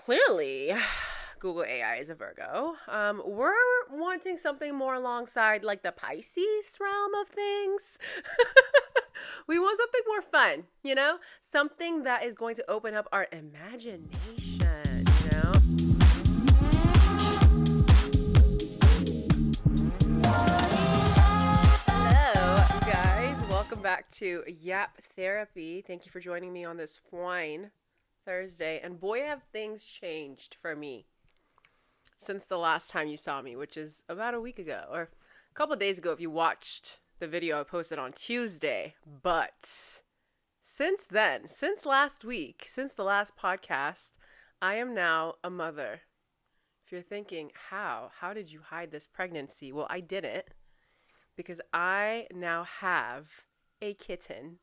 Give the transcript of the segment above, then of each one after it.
clearly Google AI is a Virgo. We're wanting something more alongside like the Pisces realm of things. We want something more fun, you know? Something that is going to open up our imagination, you know? Hello, guys. Welcome back to Yap Therapy. Thank you for joining me on this fine Thursday. And boy, have things changed for me since the last time you saw me, which is about a week ago or a couple of days ago if you watched the video I posted on Tuesday. But since then, since last week, since the last podcast, I am now a mother. If you're thinking, how did you hide this pregnancy? Well, I didn't, because I now have a kitten.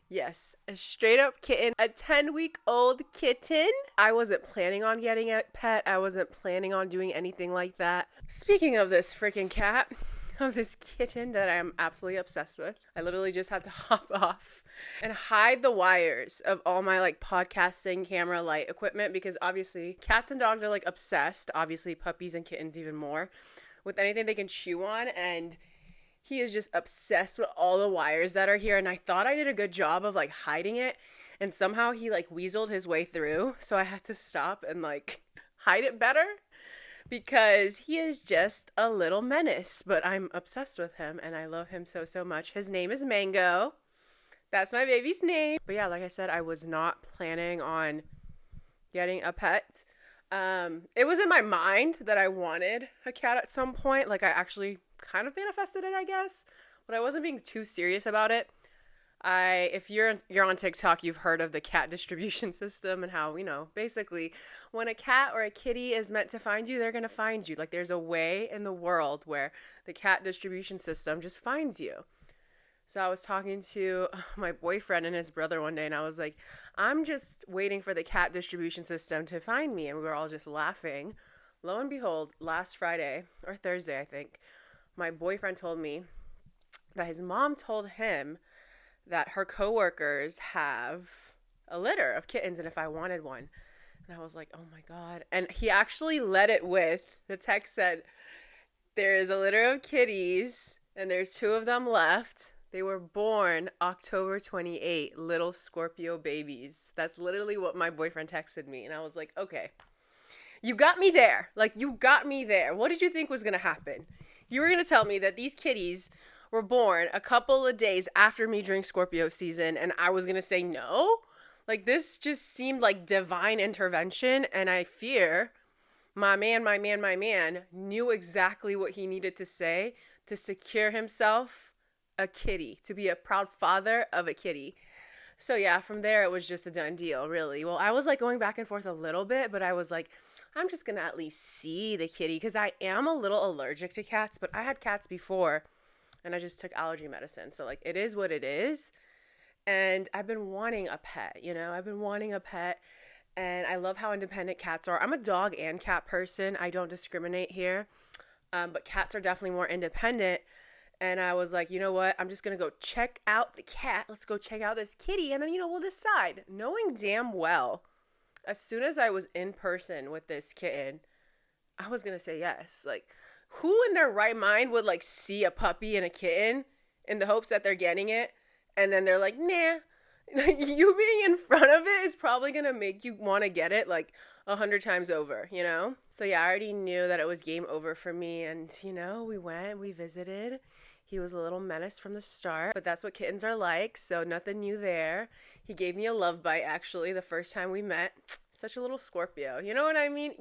Yes, a straight up kitten, a 10-week-old kitten. I wasn't planning on getting a pet. I wasn't planning on doing anything like that. Speaking of this freaking cat, of this kitten that I'm absolutely obsessed with, I literally just had to hop off and hide the wires of all my like podcasting camera light equipment, because obviously cats and dogs are like obsessed, obviously puppies and kittens even more, with anything they can chew on, and he is just obsessed with all the wires that are here. And I thought I did a good job of like hiding it, and somehow he like weaseled his way through, so I had to stop and like hide it better, because he is just a little menace. But I'm obsessed with him and I love him so much. His name is Mango. That's my baby's name. But yeah, like I said, I was not planning on getting a pet. It was in my mind that I wanted a cat at some point. Like I actually kind of manifested it, I guess, but I wasn't being too serious about it. If you're on TikTok, you've heard of the cat distribution system and how, you know, basically when a cat or a kitty is meant to find you, they're going to find you. Like there's a way in the world where the cat distribution system just finds you. So I was talking to my boyfriend and his brother one day, and I was like, I'm just waiting for the cat distribution system to find me. And we were all just laughing. Lo and behold, last Friday or Thursday, I think, my boyfriend told me that his mom told him that her coworkers have a litter of kittens and if I wanted one. And I was like, oh my God. And he actually led it with, the text said, there is a litter of kitties and there's 2 of them left. They were born October 28, little Scorpio babies. That's literally what my boyfriend texted me. And I was like, okay, you got me there. Like, you got me there. What did you think was going to happen? You were going to tell me that these kitties were born a couple of days after me during Scorpio season, and I was going to say no? Like, this just seemed like divine intervention, and I fear my man knew exactly what he needed to say to secure himself a kitty, to be a proud father of a kitty. So yeah, from there it was just a done deal, really. Well, I was like going back and forth a little bit, but I was like, I'm just gonna at least see the kitty, because I am a little allergic to cats, but I had cats before and I just took allergy medicine, so like it is what it is. And I've been wanting a pet, you know, and I love how independent cats are. I'm a dog and cat person. I don't discriminate here, but cats are definitely more independent. And I was like, you know what? I'm just going to go check out the cat. Let's go check out this kitty. And then, you know, we'll decide. Knowing damn well, as soon as I was in person with this kitten, I was going to say yes. Like, who in their right mind would, like, see a puppy and a kitten in the hopes that they're getting it? And then they're like, nah. You being in front of it is probably going to make you want to get it, like, 100 times over, you know? So, yeah, I already knew that it was game over for me. And, you know, we visited. He was a little menace from the start, but that's what kittens are like, so nothing new there. He gave me a love bite, actually, the first time we met. Such a little Scorpio. You know what I mean?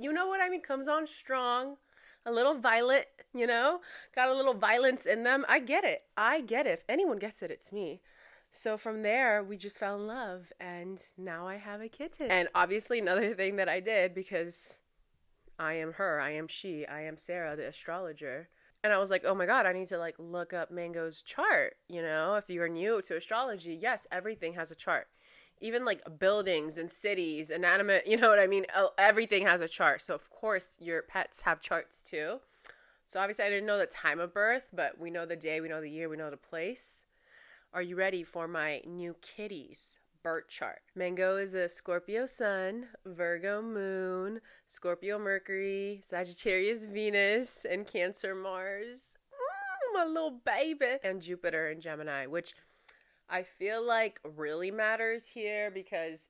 Comes on strong. A little violent, you know? Got a little violence in them. I get it. If anyone gets it, it's me. So from there, we just fell in love, and now I have a kitten. And obviously another thing that I did, because I am her, I am she, I am Sarah, the astrologer. And I was like, oh my God, I need to like look up Mango's chart. You know, if you are new to astrology, yes, everything has a chart. Even like buildings and cities, inanimate, you know what I mean? Everything has a chart. So of course your pets have charts too. So obviously I didn't know the time of birth, but we know the day, we know the year, we know the place. Are you ready for my new kitties? birth chart. Mango is a Scorpio sun, Virgo moon, Scorpio Mercury, Sagittarius Venus, and Cancer Mars. My little baby. And Jupiter in Gemini, which I feel like really matters here because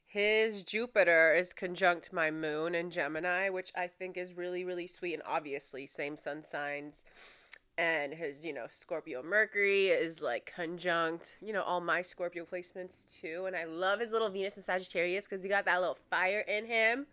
his Jupiter is conjunct my moon in Gemini, which I think is really, really sweet. And obviously, same sun signs. And his, Scorpio Mercury is like conjunct, all my Scorpio placements too. And I love his little Venus and Sagittarius because he got that little fire in him.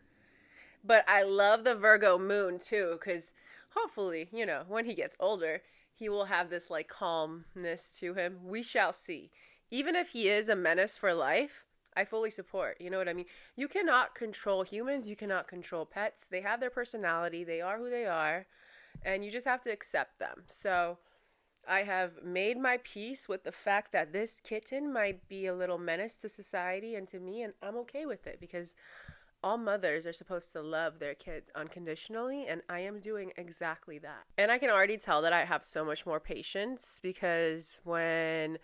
But I love the Virgo moon too because hopefully, when he gets older, he will have this like calmness to him. We shall see. Even if he is a menace for life, I fully support. You know what I mean? You cannot control humans. You cannot control pets. They have their personality. They are who they are. And you just have to accept them. So I have made my peace with the fact that this kitten might be a little menace to society and to me. And I'm okay with it because all mothers are supposed to love their kids unconditionally. And I am doing exactly that. And I can already tell that I have so much more patience because when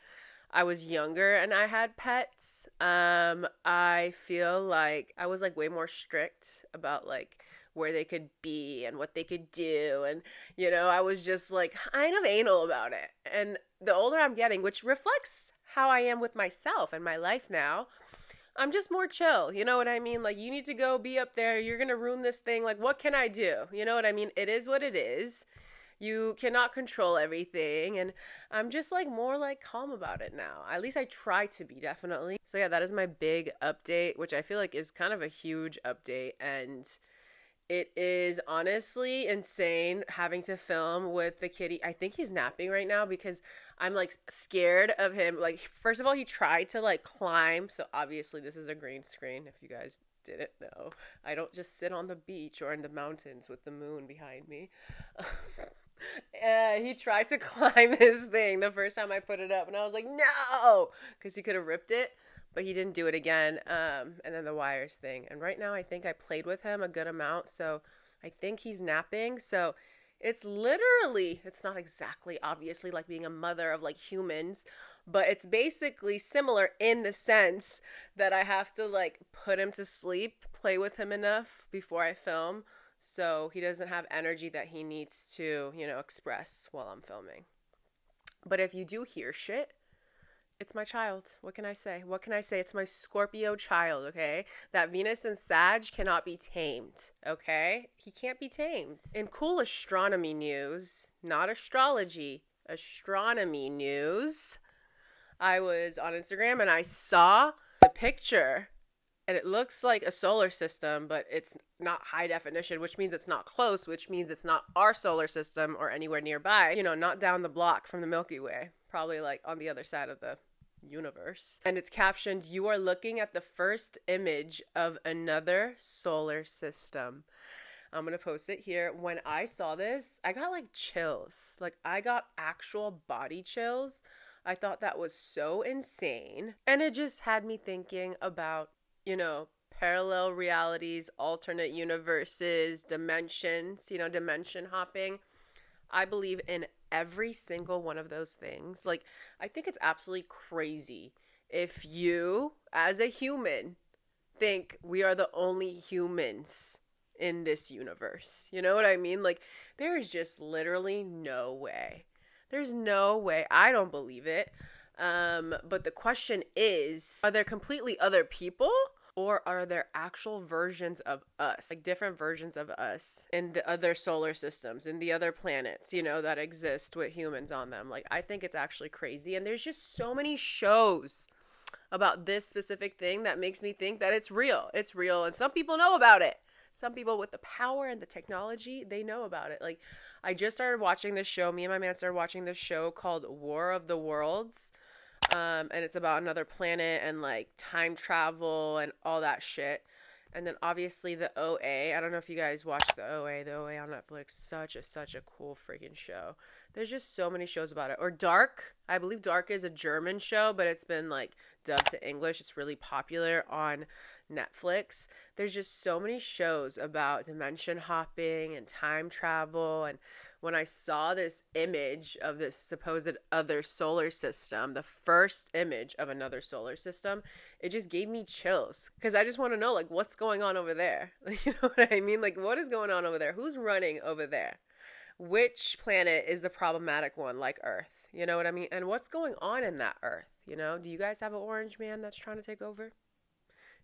I was younger and I had pets, I feel like I was like way more strict about like where they could be and what they could do. And, I was just like kind of anal about it. And the older I'm getting, which reflects how I am with myself and my life now, I'm just more chill. You know what I mean? Like, you need to go be up there. You're going to ruin this thing. Like, what can I do? You know what I mean? It is what it is. You cannot control everything. And I'm just like more like calm about it now. At least I try to be, definitely. So yeah, that is my big update, which I feel like is kind of a huge update. And it is honestly insane having to film with the kitty. I think he's napping right now because I'm like scared of him. Like, first of all, he tried to like climb. So obviously this is a green screen. If you guys didn't know, I don't just sit on the beach or in the mountains with the moon behind me. He tried to climb this thing the first time I put it up and I was like, no, because he could have ripped it. But he didn't do it again. And then the wires thing. And right now I think I played with him a good amount. So I think he's napping. So it's not exactly obviously like being a mother of like humans. But it's basically similar in the sense that I have to like put him to sleep, play with him enough before I film. So he doesn't have energy that he needs to, express while I'm filming. But if you do hear shit, it's my child. What can I say? It's my Scorpio child, okay? That Venus and Sag cannot be tamed, okay? He can't be tamed. In cool astronomy news, not astrology, astronomy news, I was on Instagram and I saw the picture and it looks like a solar system, but it's not high definition, which means it's not close, which means it's not our solar system or anywhere nearby, not down the block from the Milky Way, probably like on the other side of the universe. And it's captioned, "You are looking at the first image of another solar system." I'm gonna post it here. When I saw this, I got like chills. Like, I got actual body chills. I thought that was so insane. And it just had me thinking about, parallel realities, alternate universes, dimensions, dimension hopping. I believe in every single one of those things. Like, I think it's absolutely crazy if you, as a human, think we are the only humans in this universe. You know what I mean? Like, there is just literally no way. There's no way. I don't believe it. But the question is, are there completely other people? Or are there actual versions of us, like different versions of us in the other solar systems, in the other planets, that exist with humans on them? Like, I think it's actually crazy. And there's just so many shows about this specific thing that makes me think that it's real. It's real. And some people know about it. Some people with the power and the technology, they know about it. Like, I just started watching this show. Me and my man started watching this show called War of the Worlds. And it's about another planet and like time travel and all that shit. And then obviously the OA. I don't know if you guys watch the OA. The OA on Netflix. Such a cool freaking show. There's just so many shows about it. Or Dark. I believe Dark is a German show, but it's been like dubbed to English. It's really popular on Netflix, there's just so many shows about dimension hopping and time travel. And when I saw this image of this supposed other solar system, the first image of another solar system, it just gave me chills, because I just want to know, like, what's going on over there? You know what I mean? Like, what is going on over there? Who's running over there? Which planet is the problematic one, like Earth? You know what I mean? And what's going on in that Earth? You know, do you guys have an orange man that's trying to take over?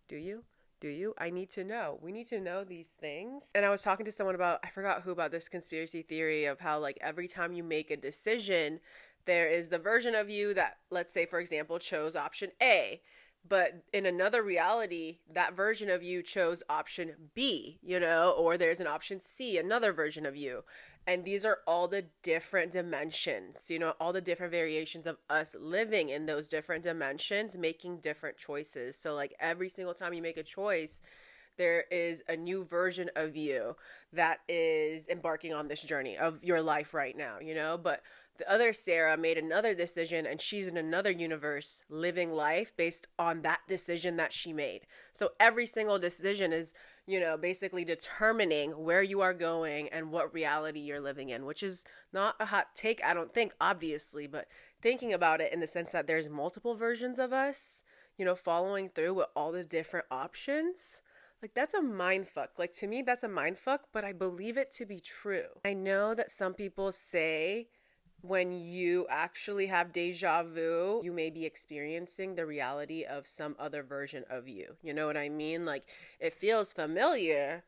Do you? Do you? I need to know. We need to know these things. And I was talking to someone about, I forgot who, about this conspiracy theory of how, like, every time you make a decision, there is the version of you that, let's say, for example, chose option A. But in another reality, that version of you chose option B, you know, or there's an option C, another version of you. And these are all the different dimensions, you know, all the different variations of us living in those different dimensions, making different choices. So, like, every single time you make a choice, there is a new version of you that is embarking on this journey of your life right now, you know. But the other Sarah made another decision, and she's in another universe living life based on that decision that she made. So every single decision is, you know, basically determining where you are going and what reality you're living in, which is not a hot take, I don't think, obviously, but thinking about it in the sense that there's multiple versions of us, you know, following through with all the different options. Like, that's a mind fuck. Like, to me, that's a mind fuck, but I believe it to be true. I know that some people say when you actually have deja vu, you may be experiencing the reality of some other version of you. You know what I mean? Like, it feels familiar,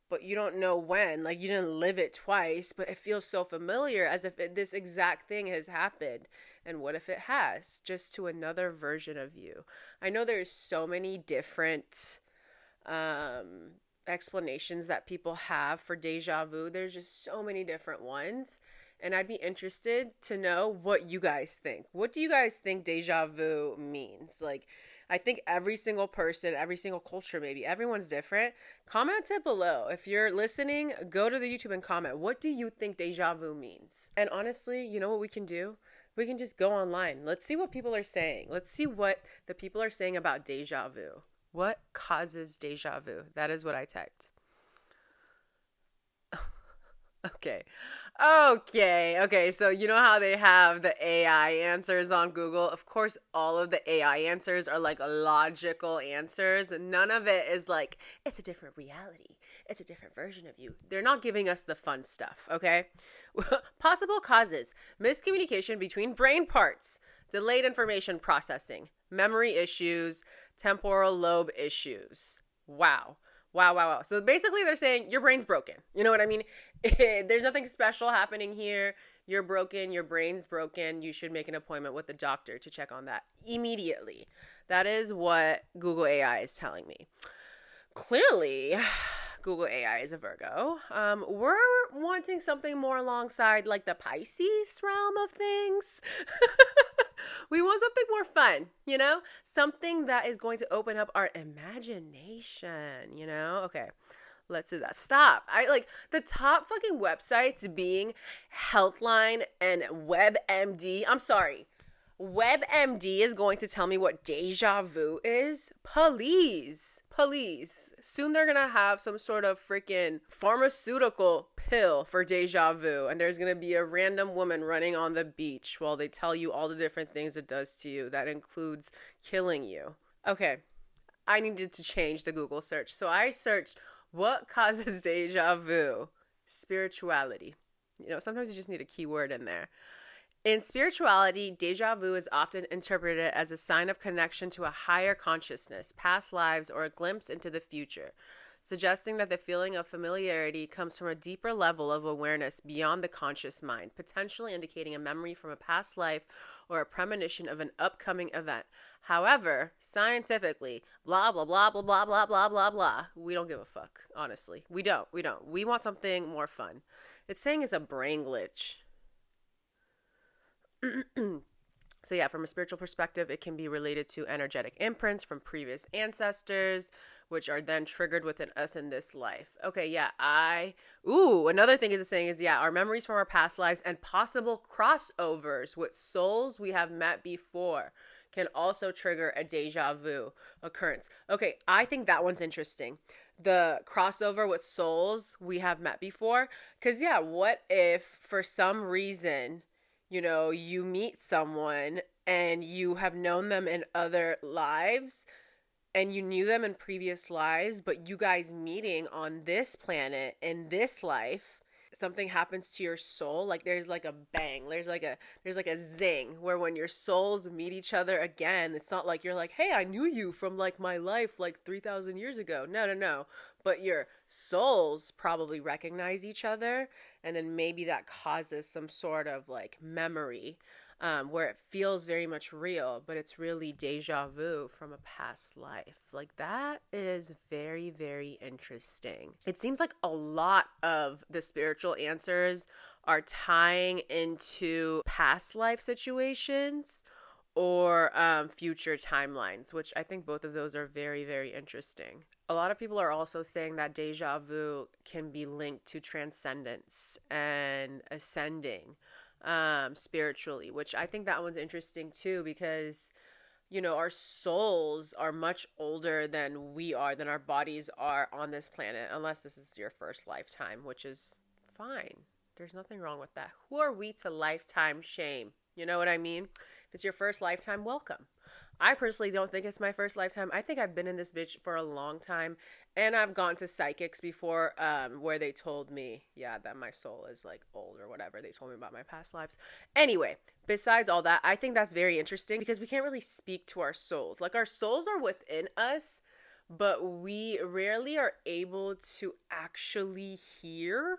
but you don't know when. Like, you didn't live it twice, but it feels so familiar, as if this exact thing has happened. And what if it has? Just to another version of you. I know there's so many different explanations that people have for deja vu. There's just so many different ones. And I'd be interested to know what you guys think. What do you guys think deja vu means? Like, I think every single person, every single culture, maybe, everyone's different. Comment it below. If you're listening, go to the YouTube and comment. What do you think deja vu means? And honestly, you know what we can do? We can just go online. Let's see what people are saying. Let's see what the people are saying about deja vu. What causes deja vu? That is what I typed. Okay. So you know how they have the AI answers on Google? Of course, all of the AI answers are like logical answers. None of it is like, it's a different reality. It's a different version of you. They're not giving us the fun stuff, okay? Possible causes: miscommunication between brain parts, delayed information processing, memory issues, temporal lobe issues. Wow. So basically they're saying your brain's broken. You know what I mean? There's nothing special happening here. You're broken. Your brain's broken. You should make an appointment with the doctor to check on that immediately. That is what Google AI is telling me. Clearly, Google AI is a Virgo. We're wanting something more alongside like the Pisces realm of things. We want something more fun, you know? Something that is going to open up our imagination, you know? Okay, let's do that. Stop. I like the top fucking websites being Healthline and WebMD. I'm sorry. WebMD is going to tell me what deja vu is? Please. Soon they're going to have some sort of freaking pharmaceutical pill for deja vu, and there's going to be a random woman running on the beach while they tell you all the different things it does to you. That includes killing you. Okay, I needed to change the Google search. So I searched, what causes deja vu? Spirituality. You know, sometimes you just need a keyword in there. In spirituality, deja vu is often interpreted as a sign of connection to a higher consciousness, past lives, or a glimpse into the future, suggesting that the feeling of familiarity comes from a deeper level of awareness beyond the conscious mind, potentially indicating a memory from a past life or a premonition of an upcoming event. However, scientifically, blah, blah, blah, blah, blah, blah, blah, blah, blah, we don't give a fuck, honestly. We don't. We want something more fun. It's saying it's a brain glitch. So yeah, from a spiritual perspective, it can be related to energetic imprints from previous ancestors, which are then triggered within us in this life. Okay, yeah, another thing is saying is, yeah, our memories from our past lives and possible crossovers with souls we have met before can also trigger a deja vu occurrence. Okay, I think that one's interesting. The crossover with souls we have met before. Because, yeah, what if for some reason, you know, you meet someone and you have known them in other lives and you knew them in previous lives, but you guys meeting on this planet in this life, something happens to your soul, like there's like a bang, there's like a zing, where when your souls meet each other again, it's not like you're like, hey, I knew you from like my life like 3,000 years ago. No, but your souls probably recognize each other, and then maybe that causes some sort of like memory, where it feels very much real, but it's really deja vu from a past life. Like, that is very, very interesting. It seems like a lot of the spiritual answers are tying into past life situations or future timelines, which I think both of those are very, very interesting. A lot of people are also saying that deja vu can be linked to transcendence and ascending spiritually, which I think that one's interesting too, because, you know, our souls are much older than we are, than our bodies are on this planet, unless this is your first lifetime, which is fine. There's nothing wrong with that. Who are we to lifetime shame? You know what I mean? If it's your first lifetime, welcome. I personally don't think it's my first lifetime. I think I've been in this bitch for a long time, and I've gone to psychics before, where they told me, yeah, that my soul is like old or whatever. They told me about my past lives. Anyway, besides all that, I think that's very interesting because we can't really speak to our souls. Like, our souls are within us, but we rarely are able to actually hear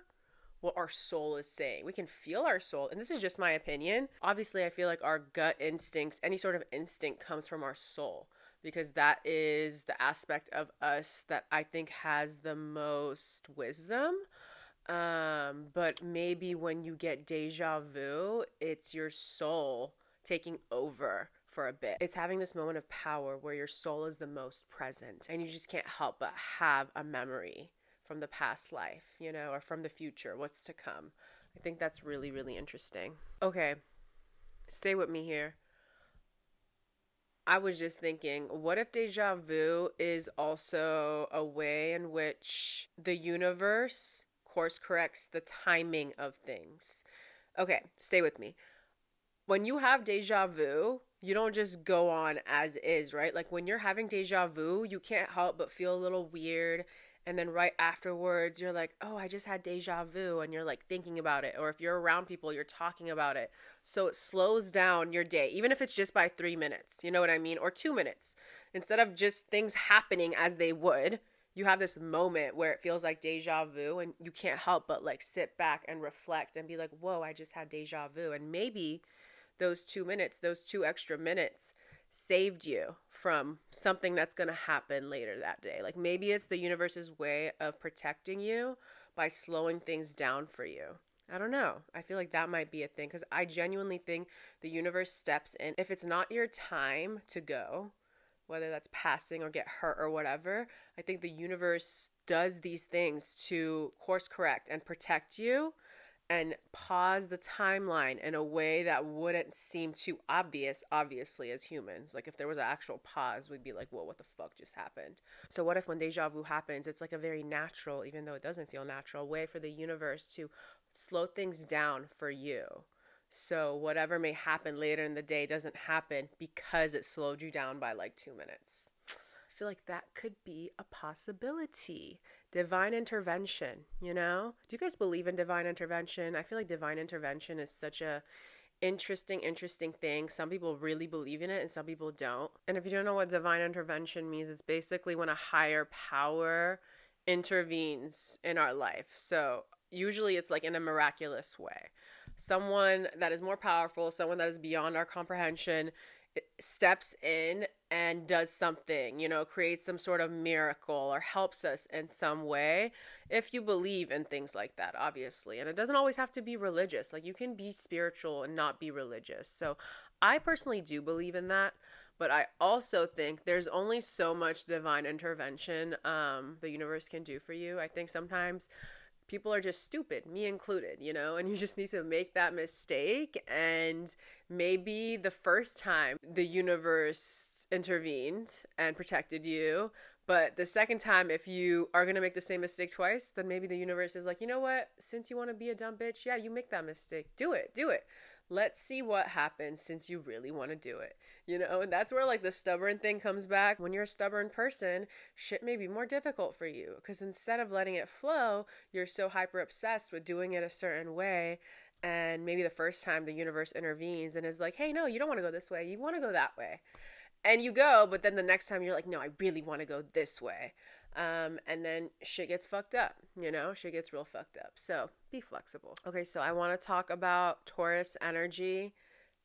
what our soul is saying. We can feel our soul, and this is just my opinion. Obviously, I feel like our gut instincts, any sort of instinct, comes from our soul, because that is the aspect of us that I think has the most wisdom. But maybe when you get deja vu, it's your soul taking over for a bit. It's having this moment of power where your soul is the most present, and you just can't help but have a memory from the past life, you know, or from the future, what's to come. I think that's really, really interesting. Okay, stay with me here. I was just thinking, what if deja vu is also a way in which the universe course corrects the timing of things? Okay, stay with me. When you have deja vu, you don't just go on as is, right? Like, when you're having deja vu, you can't help but feel a little weird. And then right afterwards, you're like, oh, I just had deja vu. And you're like thinking about it. Or if you're around people, you're talking about it. So it slows down your day, even if it's just by 3 minutes. You know what I mean? Or 2 minutes. Instead of just things happening as they would, you have this moment where it feels like deja vu. And you can't help but like sit back and reflect and be like, whoa, I just had deja vu. And maybe those 2 minutes, those 2 extra minutes, saved you from something that's going to happen later that day. Like, maybe it's the universe's way of protecting you by slowing things down for you. I don't know. I feel like that might be a thing, because I genuinely think the universe steps in. If it's not your time to go, whether that's passing or get hurt or whatever, I think the universe does these things to course correct and protect you and pause the timeline in a way that wouldn't seem too obvious, obviously, as humans. Like, if there was an actual pause, we'd be like, whoa, what the fuck just happened? So what if when deja vu happens, it's like a very natural, even though it doesn't feel natural, way for the universe to slow things down for you? So whatever may happen later in the day doesn't happen because it slowed you down by like 2 minutes. I feel like that could be a possibility. Divine intervention, you know? Do you guys believe in divine intervention? I feel like divine intervention is such a interesting thing. Some people really believe in it and some people don't. And if you don't know what divine intervention means, it's basically when a higher power intervenes in our life. So usually it's like in a miraculous way. Someone that is more powerful, someone that is beyond our comprehension, steps in and does something, you know, creates some sort of miracle or helps us in some way, if you believe in things like that, obviously. And it doesn't always have to be religious. Like, you can be spiritual and not be religious. So I personally do believe in that, but I also think there's only so much divine intervention the universe can do for you. I think sometimes people are just stupid, me included, you know, and you just need to make that mistake. And maybe the first time the universe intervened and protected you, but the second time, if you are going to make the same mistake twice, then maybe the universe is like, you know what, since you want to be a dumb bitch, yeah, you make that mistake, do it. Let's see what happens since you really want to do it, you know? And that's where like the stubborn thing comes back. When you're a stubborn person, shit may be more difficult for you, because instead of letting it flow, you're so hyper obsessed with doing it a certain way. And maybe the first time the universe intervenes and is like, hey, no, you don't want to go this way, you want to go that way. And you go, but then the next time you're like, no, I really want to go this way. And then shit gets fucked up, you know, shit gets real fucked up. So be flexible. Okay, so I want to talk about Taurus energy,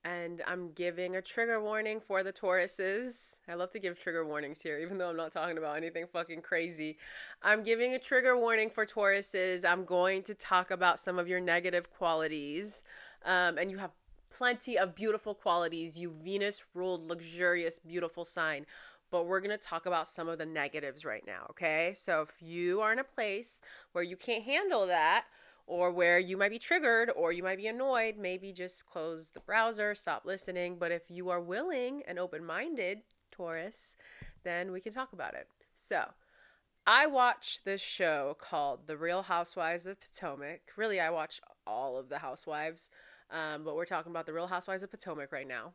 and I'm giving a trigger warning for the Tauruses. I love to give trigger warnings here, even though I'm not talking about anything fucking crazy. I'm giving a trigger warning for Tauruses. I'm going to talk about some of your negative qualities, and you have plenty of beautiful qualities, you Venus-ruled, luxurious, beautiful sign. But we're going to talk about some of the negatives right now, okay? So if you are in a place where you can't handle that, or where you might be triggered, or you might be annoyed, maybe just close the browser, stop listening. But if you are willing and open-minded, Taurus, then we can talk about it. So I watch this show called The Real Housewives of Potomac. Really, I watch all of the housewives, but we're talking about The Real Housewives of Potomac right now.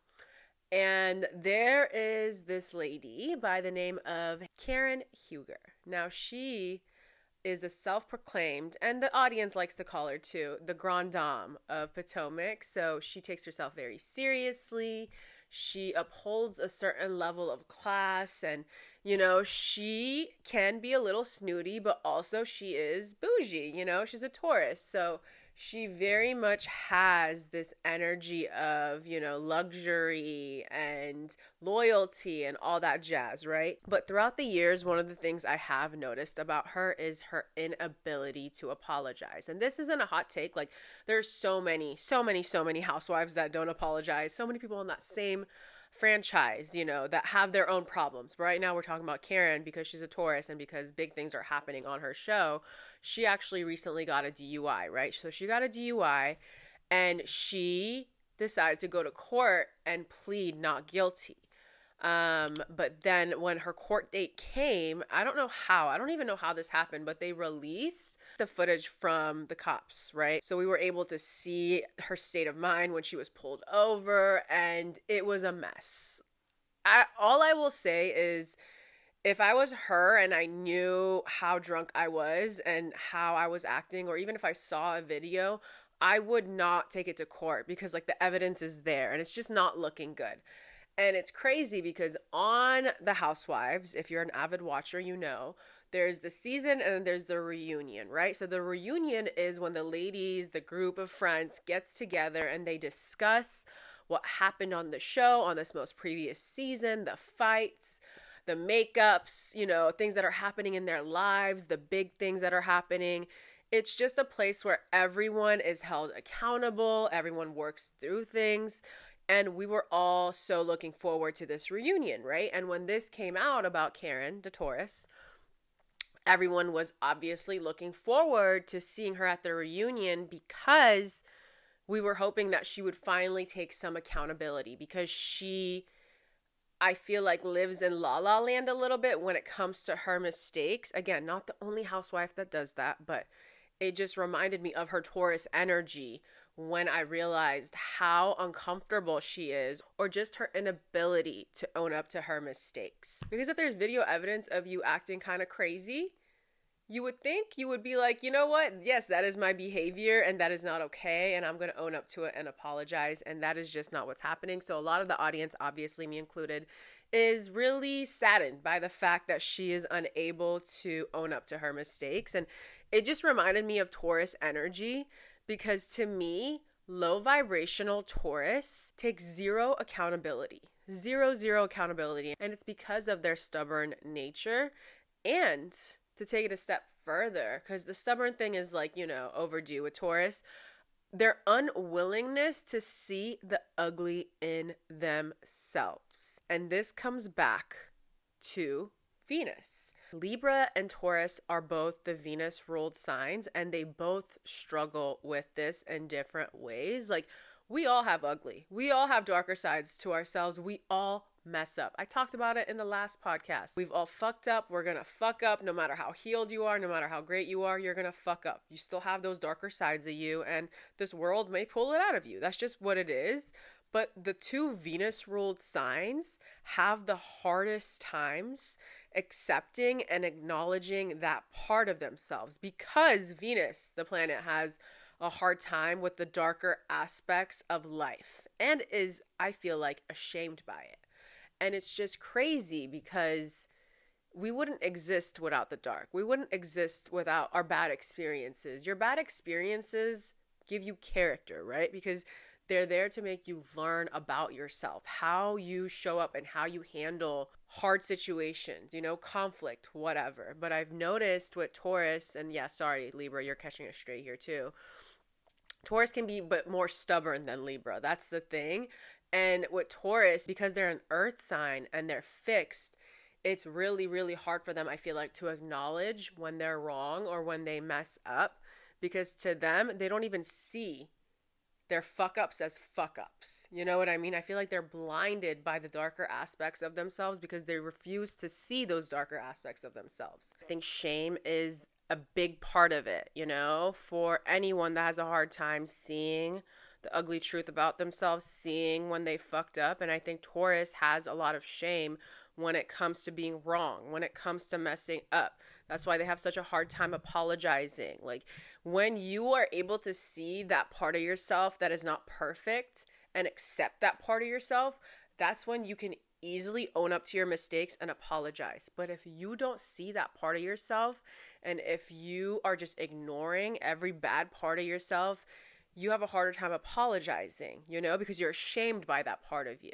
And there is this lady by the name of Karen Huger. Now, she is a self-proclaimed, and the audience likes to call her too, the grande dame of Potomac. So she takes herself very seriously. She upholds a certain level of class, and, you know, she can be a little snooty, but also she is bougie, you know, she's a Taurus. So she very much has this energy of, you know, luxury and loyalty and all that jazz, right? But throughout the years, one of the things I have noticed about her is her inability to apologize. And this isn't a hot take. Like, there's so many housewives that don't apologize. So many people in that same franchise, you know, that have their own problems. But right now we're talking about Karen because she's a Taurus and because big things are happening on her show. She actually recently got a DUI, right? So she got a DUI and she decided to go to court and plead not guilty. But then when her court date came, I don't even know how this happened, but they released the footage from the cops, right? So we were able to see her state of mind when she was pulled over, and it was a mess. All I will say is, if I was her and I knew how drunk I was and how I was acting, or even if I saw a video, I would not take it to court because, like, the evidence is there and it's just not looking good. And it's crazy because on The Housewives, if you're an avid watcher, you know, there's the season and then there's the reunion, right? So the reunion is when the ladies, the group of friends gets together and they discuss what happened on the show, on this most previous season, the fights, the makeups, you know, things that are happening in their lives, the big things that are happening. It's just a place where everyone is held accountable, everyone works through things. And we were all so looking forward to this reunion, right? And when this came out about Karen, the Taurus, everyone was obviously looking forward to seeing her at the reunion because we were hoping that she would finally take some accountability, because she, I feel like, lives in La La Land a little bit when it comes to her mistakes. Again, not the only housewife that does that, but it just reminded me of her Taurus energy when I realized how uncomfortable she is, or just her inability to own up to her mistakes. Because if there's video evidence of you acting kind of crazy, you would think you would be like, you know what? Yes, that is my behavior and that is not okay, and I'm going to own up to it and apologize. And that is just not what's happening. So a lot of the audience, obviously me included, is really saddened by the fact that she is unable to own up to her mistakes. And it just reminded me of Taurus energy, because to me, low vibrational Taurus takes zero accountability. Zero accountability. And it's because of their stubborn nature. And to take it a step further, because the stubborn thing is, like, you know, overdue with Taurus, their unwillingness to see the ugly in themselves. And this comes back to Venus. Libra and Taurus are both the Venus ruled signs, and they both struggle with this in different ways. Like, we all have ugly. We all have darker sides to ourselves. We all mess up. I talked about it in the last podcast. We've all fucked up. We're gonna fuck up no matter how healed you are, no matter how great you are, you're gonna fuck up. You still have those darker sides of you, and this world may pull it out of you. That's just what it is. But the two Venus ruled signs have the hardest times accepting and acknowledging that part of themselves, because Venus, the planet, has a hard time with the darker aspects of life and is, I feel like, ashamed by it. And it's just crazy because we wouldn't exist without the dark. We wouldn't exist without our bad experiences. Your bad experiences give you character, right? Because they're there to make you learn about yourself, how you show up and how you handle hard situations, conflict, whatever. But I've noticed with Taurus, and yeah, sorry, Libra, you're catching a stray here too. Taurus can be but more stubborn than Libra. That's the thing. And with Taurus, because they're an earth sign and they're fixed, it's really, really hard for them, I feel like, to acknowledge when they're wrong or when they mess up, because to them, they don't even see their fuck ups as fuck ups. You know what I mean? I feel like they're blinded by the darker aspects of themselves because they refuse to see those darker aspects of themselves. I think shame is a big part of it, for anyone that has a hard time seeing the ugly truth about themselves, seeing when they fucked up. And I think Taurus has a lot of shame when it comes to being wrong, when it comes to messing up. That's why they have such a hard time apologizing. Like, when you are able to see that part of yourself that is not perfect and accept that part of yourself, that's when you can easily own up to your mistakes and apologize. But if you don't see that part of yourself, and if you are just ignoring every bad part of yourself, you have a harder time apologizing, because you're ashamed by that part of you.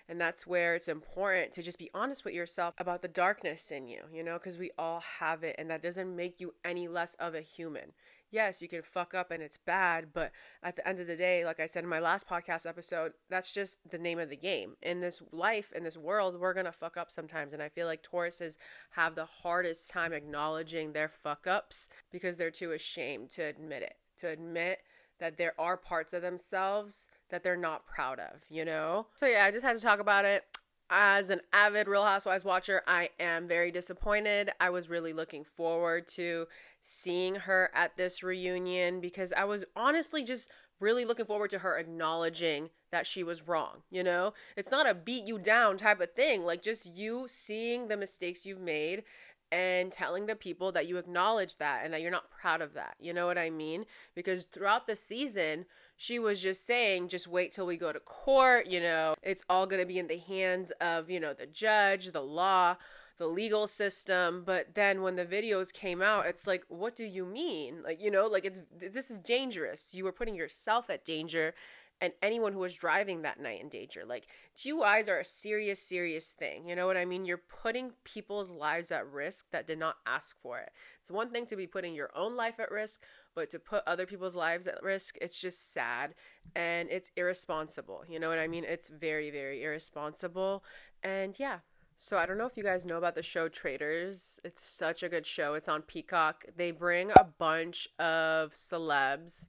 And that's where it's important to just be honest with yourself about the darkness in you, because we all have it, and that doesn't make you any less of a human. Yes, you can fuck up and it's bad, but at the end of the day, like I said in my last podcast episode, that's just the name of the game. In this life, in this world, we're going to fuck up sometimes. And I feel like Tauruses have the hardest time acknowledging their fuck ups because they're too ashamed to admit it, that there are parts of themselves that they're not proud of, So yeah, I just had to talk about it. As an avid Real Housewives watcher, I am very disappointed. I was really looking forward to seeing her at this reunion because I was honestly just really looking forward to her acknowledging that she was wrong, It's not a beat you down type of thing, like just you seeing the mistakes you've made and telling the people that you acknowledge that and that you're not proud of that. You know what I mean? Because throughout the season, she was just saying, just wait till we go to court. It's all going to be in the hands of, the judge, the law, the legal system. But then when the videos came out, it's like, what do you mean? Like, this is dangerous. You were putting yourself at danger and anyone who was driving that night in danger. Like, DUIs are a serious, serious thing. You know what I mean? You're putting people's lives at risk that did not ask for it. It's one thing to be putting your own life at risk, but to put other people's lives at risk, it's just sad and it's irresponsible. You know what I mean? It's very, very irresponsible. And yeah. So I don't know if you guys know about the show Traitors. It's such a good show. It's on Peacock. They bring a bunch of celebs,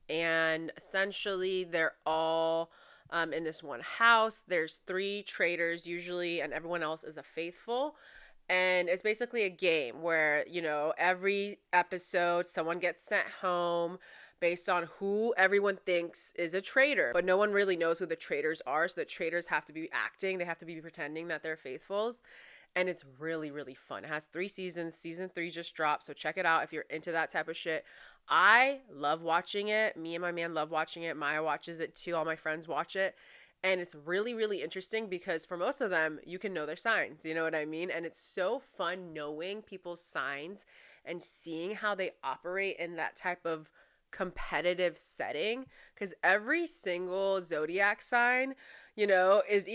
and essentially they're all in this one house. There's 3 traitors usually, and everyone else is a faithful. And it's basically a game where, every episode someone gets sent home based on who everyone thinks is a traitor. But no one really knows who the traitors are. So the traitors have to be acting. They have to be pretending that they're faithfuls. And it's really, really fun. It has 3 seasons. Season 3 just dropped. So check it out if you're into that type of shit. I love watching it. Me and my man love watching it. Maya watches it too. All my friends watch it. And it's really, really interesting because for most of them, you can know their signs. You know what I mean? And it's so fun knowing people's signs and seeing how they operate in that type of competitive setting, because every single Zodiac sign, is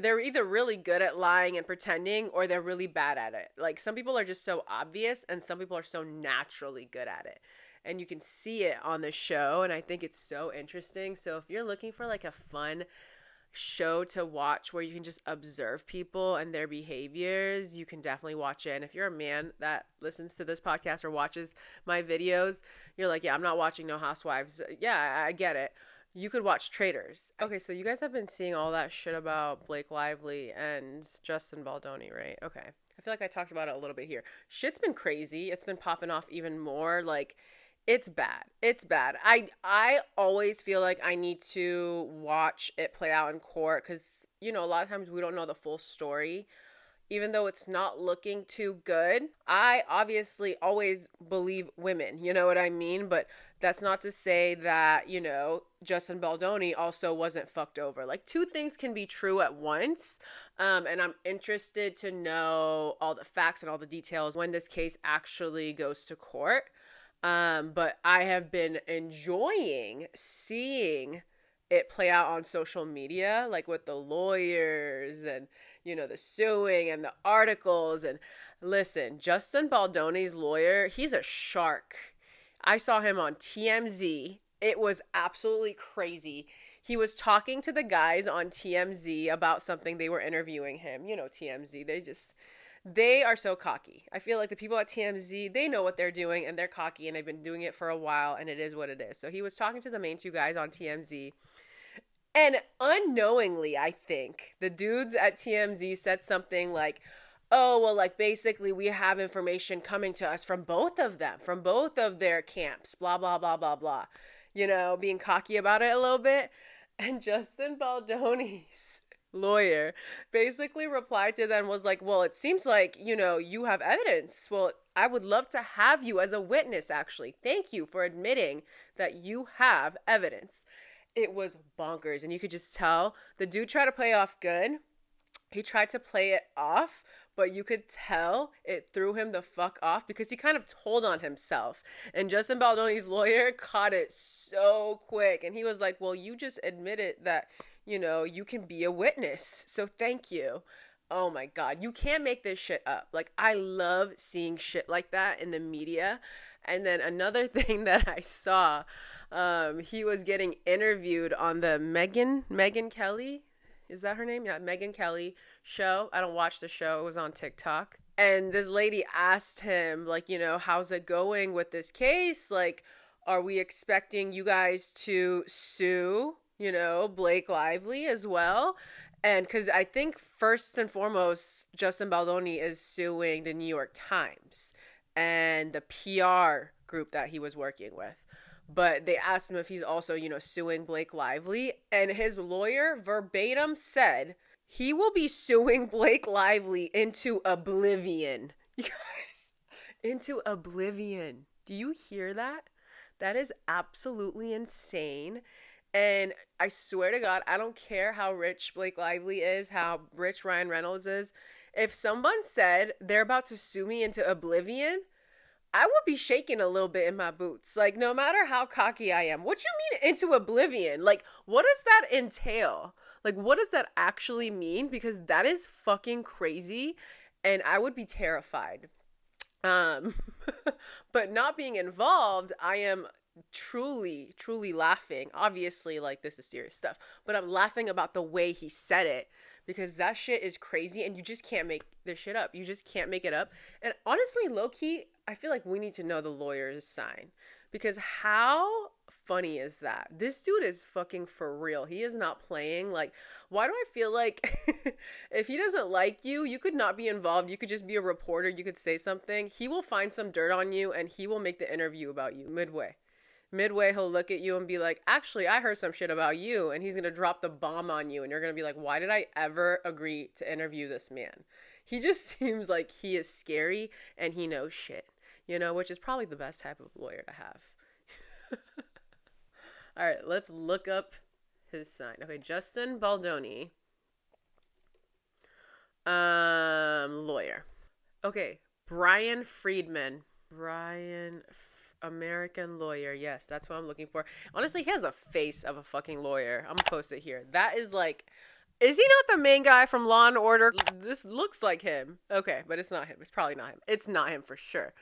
they're either really good at lying and pretending or they're really bad at it. Like, some people are just so obvious and some people are so naturally good at it. And you can see it on the show, and I think it's so interesting. So if you're looking for like a fun show to watch where you can just observe people and their behaviors, you can definitely watch it. And if you're a man that listens to this podcast or watches my videos, you're like, yeah, I'm not watching no housewives. Yeah, I get it. You could watch Traitors. Okay, so you guys have been seeing all that shit about Blake Lively and Justin Baldoni, right? Okay. I feel like I talked about it a little bit here. Shit's been crazy. It's been popping off even more. Like, it's bad. It's bad. I always feel like I need to watch it play out in court because, you know, a lot of times we don't know the full story. Even though it's not looking too good, I obviously always believe women, you know what I mean? But that's not to say that, you know, Justin Baldoni also wasn't fucked over. Like, two things can be true at once. And I'm interested to know all the facts and all the details when this case actually goes to court. But I have been enjoying seeing it play out on social media, like with the lawyers and, you know, the suing and the articles. And listen, Justin Baldoni's lawyer, he's a shark. I saw him on TMZ. It was absolutely crazy. He was talking to the guys on TMZ about something. They were interviewing him. You know, TMZ, they are so cocky. I feel like the people at TMZ, they know what they're doing and they're cocky and they've been doing it for a while and it is what it is. So he was talking to the main two guys on TMZ. And unknowingly, I think, the dudes at TMZ said something like, oh, well, like, basically we have information coming to us from both of them, from both of their camps, blah, blah, blah, blah, blah. You know, being cocky about it a little bit. And Justin Baldoni's lawyer basically replied to them, was like, well, it seems like, you know, you have evidence. Well, I would love to have you as a witness, actually. Thank you for admitting that you have evidence. It was bonkers. And you could just tell the dude tried to play off good. He tried to play it off, but you could tell it threw him the fuck off because he kind of told on himself. And Justin Baldoni's lawyer caught it so quick. And he was like, well, you just admitted that, you know, you can be a witness. So thank you. Oh my God. You can't make this shit up. Like, I love seeing shit like that in the media. And then another thing that I saw, he was getting interviewed on the Megyn Kelly. Is that her name? Yeah, Megyn Kelly show. I don't watch the show. It was on TikTok. And this lady asked him, like, you know, how's it going with this case? Like, are we expecting you guys to sue, you know, Blake Lively as well? And because I think first and foremost, Justin Baldoni is suing the New York Times and the PR group that he was working with. But they asked him if he's also, you know, suing Blake Lively. And his lawyer verbatim said he will be suing Blake Lively into oblivion. You guys, into oblivion. Do you hear that? That is absolutely insane. And I swear to God, I don't care how rich Blake Lively is, how rich Ryan Reynolds is. If someone said they're about to sue me into oblivion, I would be shaking a little bit in my boots. Like, no matter how cocky I am. What you mean into oblivion? Like, what does that entail? Like, what does that actually mean? Because that is fucking crazy. And I would be terrified. But not being involved, I am truly laughing. Obviously, like, this is serious stuff. But I'm laughing about the way he said it. Because that shit is crazy and you just can't make this shit up. You just can't make it up. And honestly, low-key, I feel like we need to know the lawyer's sign. Because how funny is that? This dude is fucking for real. He is not playing. Like, why do I feel like if he doesn't like you, you could not be involved. You could just be a reporter. You could say something. He will find some dirt on you and he will make the interview about you midway. He'll look at you and be like, actually, I heard some shit about you. And he's going to drop the bomb on you. And you're going to be like, why did I ever agree to interview this man? He just seems like he is scary and he knows shit, you know, which is probably the best type of lawyer to have. All right, let's look up his sign. Okay, Justin Baldoni. Lawyer. Okay, Brian Friedman. American lawyer. Yes, that's what I'm looking for. Honestly, he has the face of a fucking lawyer. I'm gonna post it here. That is like, is he not the main guy from Law and Order? This looks like him. Okay, but it's not him. It's probably not him. It's not him for sure.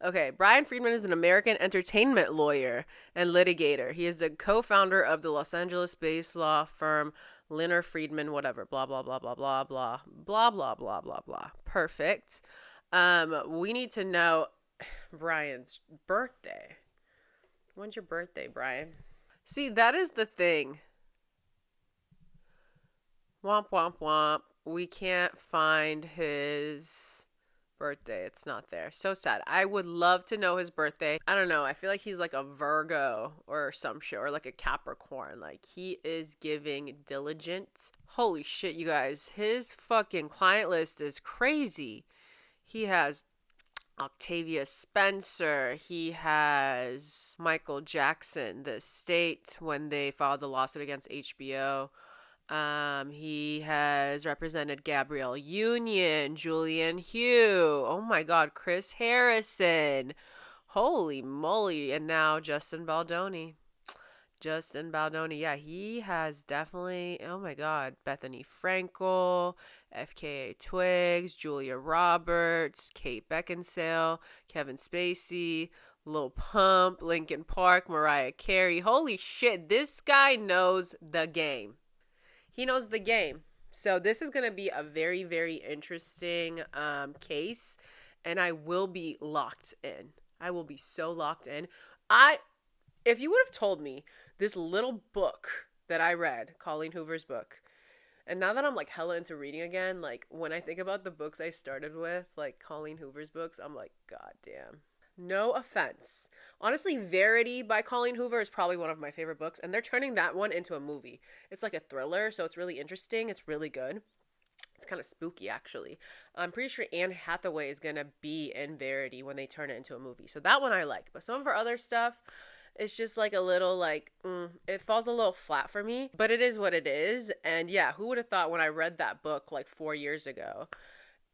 Okay, Brian Friedman is an American entertainment lawyer and litigator. He is the co-founder of the Los Angeles-based law firm Leonard Friedman, whatever, blah, blah, blah, blah, blah, blah, blah, blah, blah, blah, blah. Perfect. We need to know Brian's birthday. When's your birthday, Brian? See, that is the thing. Womp, womp, womp. We can't find his birthday. It's not there. So sad. I would love to know his birthday. I don't know. I feel like he's like a Virgo or some shit, or like a Capricorn. Like, he is giving diligent. Holy shit, you guys. His fucking client list is crazy. He has Octavia Spencer. He has Michael Jackson, The State, when they filed the lawsuit against HBO. He has represented Gabrielle Union, Julian Hugh, oh my god, Chris Harrison, holy moly, and now Justin Baldoni. Yeah, he has definitely, oh my god, Bethany Frankel, FKA Twigs, Julia Roberts, Kate Beckinsale, Kevin Spacey, Lil Pump, Linkin Park, Mariah Carey. Holy shit, this guy knows the game. He knows the game. So this is going to be a very, very interesting case, and I will be locked in. I will be so locked in. If you would have told me this little book that I read, Colleen Hoover's book, and now that I'm like hella into reading again, like when I think about the books I started with, like Colleen Hoover's books, I'm like, god damn. No offense. Honestly, Verity by Colleen Hoover is probably one of my favorite books, and they're turning that one into a movie. It's like a thriller, so it's really interesting. It's really good. It's kind of spooky, actually. I'm pretty sure Anne Hathaway is going to be in Verity when they turn it into a movie. So that one I like. But some of her other stuff, it's just like a little like, it falls a little flat for me. But it is what it is. And yeah, who would have thought when I read that book like 4 years ago,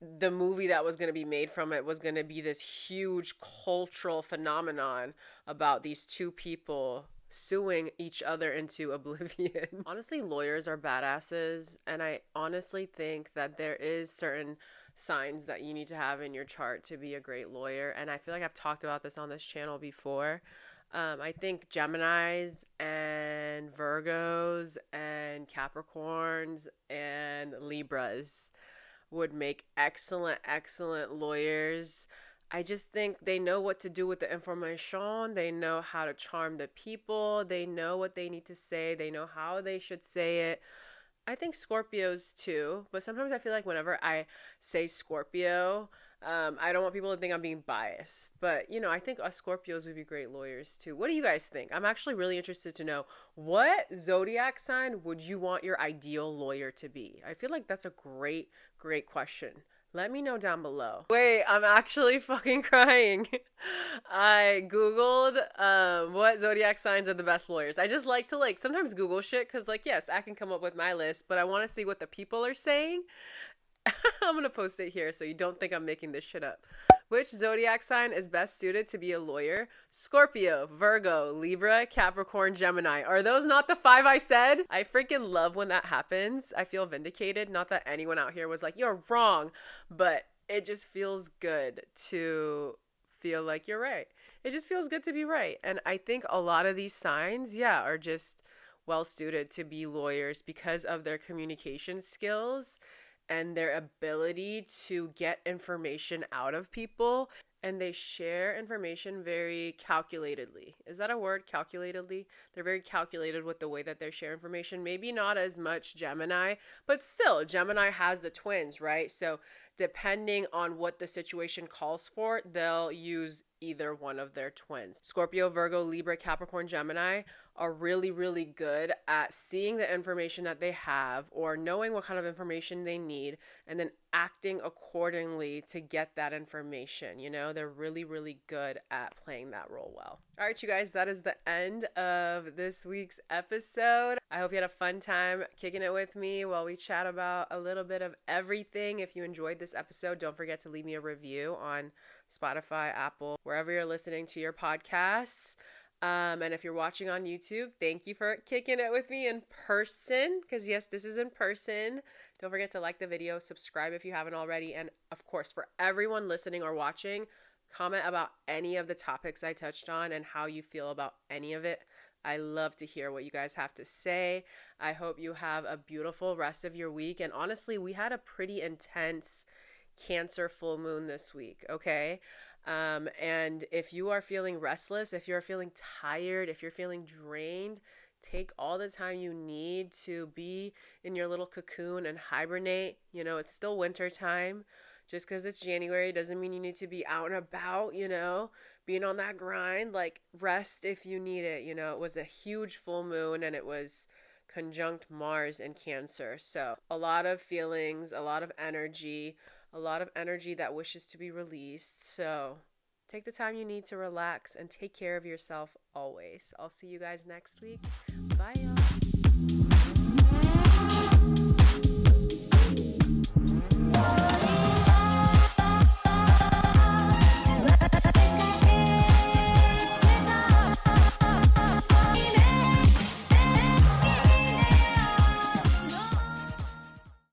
the movie that was going to be made from it was going to be this huge cultural phenomenon about these two people suing each other into oblivion. Honestly, lawyers are badasses, and I honestly think that there is certain signs that you need to have in your chart to be a great lawyer, and I feel like I've talked about this on this channel before. I think Geminis and Virgos and Capricorns and Libras would make excellent lawyers. I just think they know what to do with the information. They know how to charm the people. They know what they need to say. They know how they should say it. I think Scorpios too, but sometimes I feel like whenever I say Scorpio, I don't want people to think I'm being biased, but you know, I think us Scorpios would be great lawyers too. What do you guys think? I'm actually really interested to know, what zodiac sign would you want your ideal lawyer to be? I feel like that's a great question. Let me know down below. Wait, I'm actually fucking crying. I Googled what zodiac signs are the best lawyers. I just like to sometimes Google shit because yes, I can come up with my list, but I want to see what the people are saying. I'm going to post it here so you don't think I'm making this shit up. Which zodiac sign is best suited to be a lawyer? Scorpio, Virgo, Libra, Capricorn, Gemini. Are those not the 5 I said? I freaking love when that happens. I feel vindicated. Not that anyone out here was like, you're wrong, but it just feels good to feel like you're right. It just feels good to be right. And I think a lot of these signs, are just well suited to be lawyers because of their communication skills and their ability to get information out of people, and they share information very calculatedly. Is that a word, calculatedly? They're very calculated with the way that they share information. Maybe not as much Gemini, but still, Gemini has the twins, right? So depending on what the situation calls for, they'll use either one of their twins. Scorpio, Virgo, Libra, Capricorn, Gemini are really good at seeing the information that they have or knowing what kind of information they need and then acting accordingly to get that information. You know, they're really good at playing that role well. All right, you guys, that is the end of this week's episode. I hope you had a fun time kicking it with me while we chat about a little bit of everything. If you enjoyed this episode, don't forget to leave me a review on Spotify, Apple, wherever you're listening to your podcasts. And if you're watching on YouTube, thank you for kicking it with me in person, because yes, this is in person. Don't forget to like the video, subscribe if you haven't already, and of course, for everyone listening or watching, comment about any of the topics I touched on and how you feel about any of it. I love to hear what you guys have to say. I hope you have a beautiful rest of your week. And honestly, we had a pretty intense Cancer full moon this week, okay? And if you are feeling restless, if you're feeling tired, if you're feeling drained, take all the time you need to be in your little cocoon and hibernate. You know, it's still winter time. Just because it's January doesn't mean you need to be out and about, you know, being on that grind. Like, rest if you need it. You know, it was a huge full moon and it was conjunct Mars and Cancer. So a lot of feelings, a lot of energy that wishes to be released. So take the time you need to relax and take care of yourself always. I'll see you guys next week. Bye, y'all.